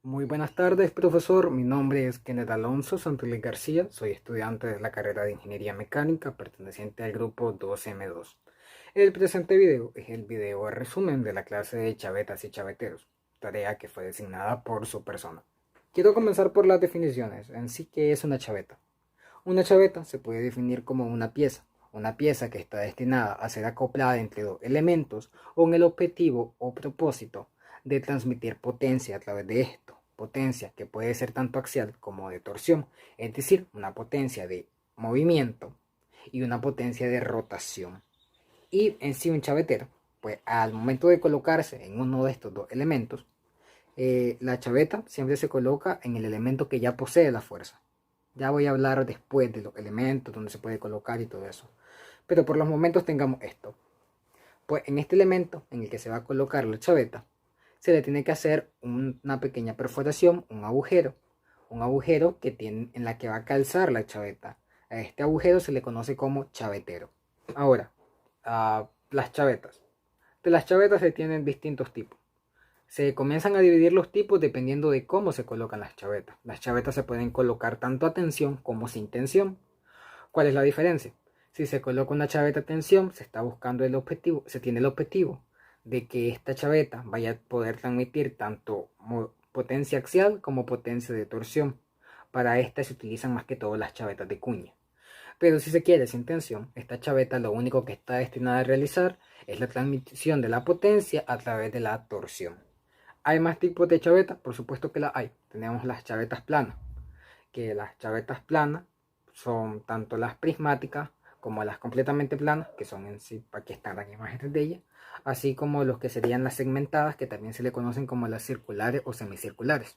Muy buenas tardes, profesor. Mi nombre es Kenneth Alonso Santilli García. Soy estudiante de la carrera de Ingeniería Mecánica perteneciente al grupo 2M2. El presente video es el video resumen de la clase de chavetas y chaveteros, tarea que fue designada por su persona. Quiero comenzar por las definiciones. En sí, ¿qué es una chaveta? Una chaveta se puede definir como una pieza que está destinada a ser acoplada entre dos elementos con el objetivo o propósito de transmitir potencia a través de esto, potencia que puede ser tanto axial como de torsión, es decir, una potencia de movimiento y una potencia de rotación. Y en sí un chavetero, pues al momento de colocarse en uno de estos dos elementos, la chaveta siempre se coloca en el elemento que ya posee la fuerza. Ya voy a hablar después de los elementos, donde se puede colocar y todo eso. Pero por los momentos tengamos esto. Pues en este elemento en el que se va a colocar la chaveta, se le tiene que hacer una pequeña perforación, un agujero. Un agujero que tiene, en la que va a calzar la chaveta. A este agujero se le conoce como chavetero. Ahora, las chavetas. De las chavetas se tienen distintos tipos. Se comienzan a dividir los tipos dependiendo de cómo se colocan las chavetas. Las chavetas se pueden colocar tanto a tensión como sin tensión. ¿Cuál es la diferencia? Si se coloca una chaveta a tensión, se está buscando el objetivo, se tiene el objetivo de que esta chaveta vaya a poder transmitir tanto potencia axial como potencia de torsión. Para esta se utilizan más que todo las chavetas de cuña. Pero si se quiere sin tensión, esta chaveta lo único que está destinada a realizar es la transmisión de la potencia a través de la torsión. ¿Hay más tipos de chavetas? Por supuesto que la hay. Tenemos las chavetas planas, que las chavetas planas son tanto las prismáticas como las completamente planas, que son en sí, aquí están las imágenes de ellas, así como los que serían las segmentadas, que también se le conocen como las circulares o semicirculares.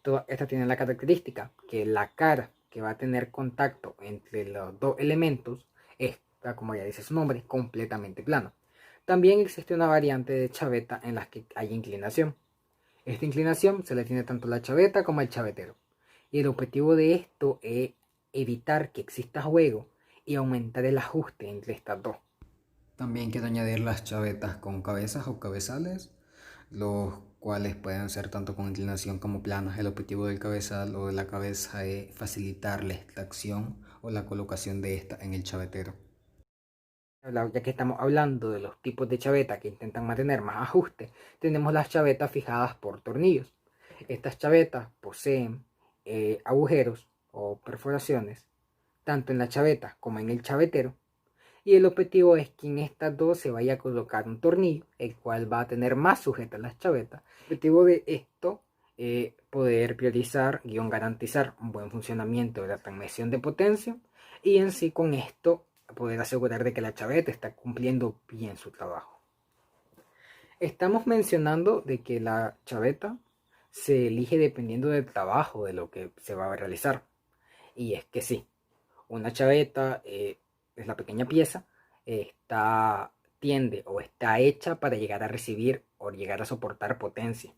Todas estas tienen la característica que la cara que va a tener contacto entre los dos elementos está, como ya dice su nombre, completamente plano. También existe una variante de chaveta en la que hay inclinación. Esta inclinación se le tiene tanto a la chaveta como al chavetero. Y el objetivo de esto es evitar que exista juego y aumentar el ajuste entre estas dos. También quiero añadir las chavetas con cabezas o cabezales, los cuales pueden ser tanto con inclinación como planas. El objetivo del cabezal o de la cabeza es facilitar la extracción o la colocación de esta en el chavetero. Ya que estamos hablando de los tipos de chaveta que intentan mantener más ajuste, tenemos las chavetas fijadas por tornillos. Estas chavetas poseen agujeros o perforaciones tanto en la chaveta como en el chavetero, y el objetivo es que en estas dos se vaya a colocar un tornillo, el cual va a tener más sujetas las chavetas. El objetivo de esto es poder priorizar, garantizar un buen funcionamiento de la transmisión de potencia y en sí con esto poder asegurar de que la chaveta está cumpliendo bien su trabajo. Estamos mencionando de que la chaveta se elige dependiendo del trabajo de lo que se va a realizar. Y es que sí, una chaveta es la pequeña pieza, tiende o está hecha para llegar a recibir o llegar a soportar potencia.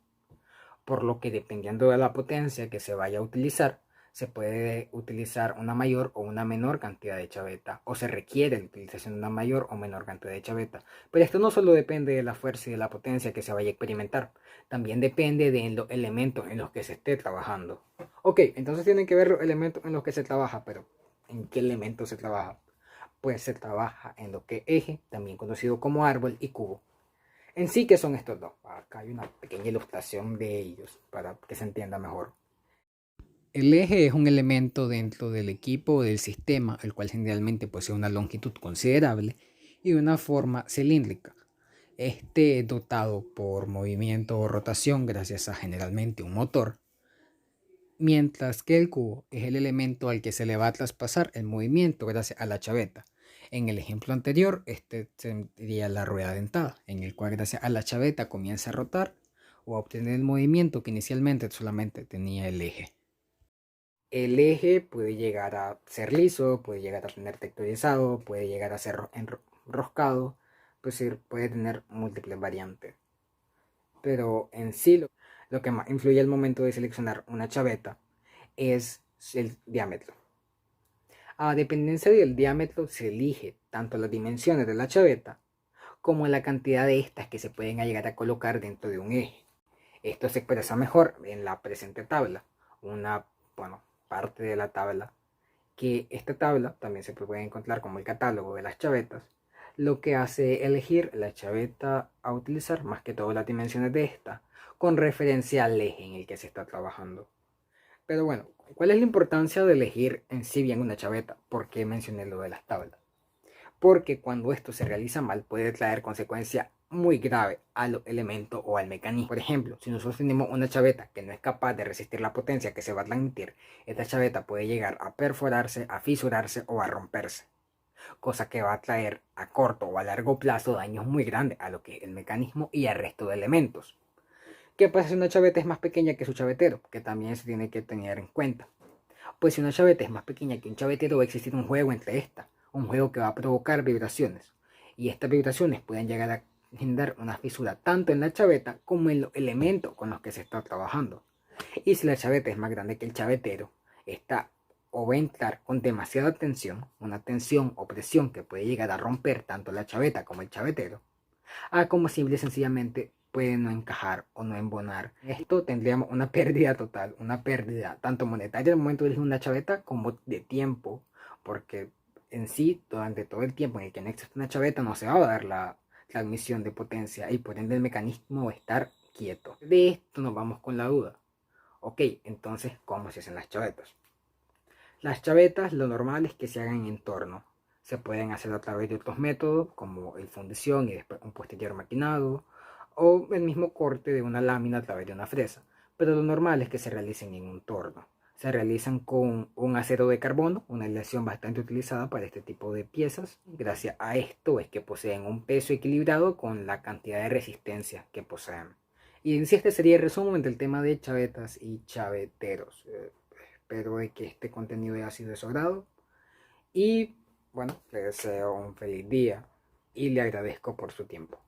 Por lo que dependiendo de la potencia que se vaya a utilizar, se puede utilizar una mayor o una menor cantidad de chaveta, o se requiere la utilización de una mayor o menor cantidad de chaveta. Pero esto no solo depende de la fuerza y de la potencia que se vaya a experimentar, también depende de los elementos en los que se esté trabajando. Ok, entonces tienen que ver los elementos en los que se trabaja, pero ¿en qué elementos se trabaja? Pues se trabaja en lo que es eje, también conocido como árbol, y cubo. En sí, ¿qué son estos dos? Acá hay una pequeña ilustración de ellos para que se entienda mejor. El eje es un elemento dentro del equipo o del sistema, el cual generalmente posee una longitud considerable y una forma cilíndrica. Este es dotado por movimiento o rotación gracias a generalmente un motor, mientras que el cubo es el elemento al que se le va a traspasar el movimiento gracias a la chaveta. En el ejemplo anterior, este sería la rueda dentada, en el cual gracias a la chaveta comienza a rotar o a obtener el movimiento que inicialmente solamente tenía el eje. El eje puede llegar a ser liso, puede llegar a tener texturizado, puede llegar a ser enroscado, pues puede tener múltiples variantes. Pero en sí lo que más influye al momento de seleccionar una chaveta es el diámetro. A dependencia del diámetro se elige tanto las dimensiones de la chaveta como la cantidad de estas que se pueden llegar a colocar dentro de un eje. Esto se expresa mejor en la presente tabla, una parte de la tabla, que esta tabla también se puede encontrar como el catálogo de las chavetas, lo que hace elegir la chaveta a utilizar, más que todo las dimensiones de esta, con referencia al eje en el que se está trabajando. Pero bueno, ¿cuál es la importancia de elegir en sí bien una chaveta? ¿Por qué mencioné lo de las tablas? Porque cuando esto se realiza mal puede traer consecuencias muy graves a los elementos o al mecanismo. Por ejemplo, si nosotros tenemos una chaveta que no es capaz de resistir la potencia que se va a transmitir, esta chaveta puede llegar a perforarse, a fisurarse o a romperse, cosa que va a traer a corto o a largo plazo daños muy grandes a lo que es el mecanismo y al resto de elementos. ¿Qué pasa si una chaveta es más pequeña que su chavetero? Que también se tiene que tener en cuenta. Pues si una chaveta es más pequeña que un chavetero, va a existir un juego entre esta, un juego que va a provocar vibraciones. Y estas vibraciones pueden llegar a generar una fisura tanto en la chaveta como en los elementos con los que se está trabajando. Y si la chaveta es más grande que el chavetero, esta o va a entrar con demasiada tensión, una tensión o presión que puede llegar a romper tanto la chaveta como el chavetero, como simple y sencillamente puede no encajar o no embonar. Esto tendríamos una pérdida total, una pérdida tanto monetaria al momento de elegir una chaveta como de tiempo, porque en sí, durante todo el tiempo en el que no existe una chaveta, no se va a dar la transmisión de potencia y por ende el mecanismo va a estar quieto. De esto nos vamos con la duda. Ok, entonces, ¿cómo se hacen las chavetas? Las chavetas, lo normal es que se hagan en entorno. Se pueden hacer a través de otros métodos, como el fundición y después un posterior maquinado, o el mismo corte de una lámina a través de una fresa. Pero lo normal es que se realicen en un torno. Se realizan con un acero de carbono, una aleación bastante utilizada para este tipo de piezas. Gracias a esto es que poseen un peso equilibrado con la cantidad de resistencia que poseen. Y en sí este sería el resumen del tema de chavetas y chaveteros. Espero que este contenido haya sido de su agrado. Y bueno, le deseo un feliz día y le agradezco por su tiempo.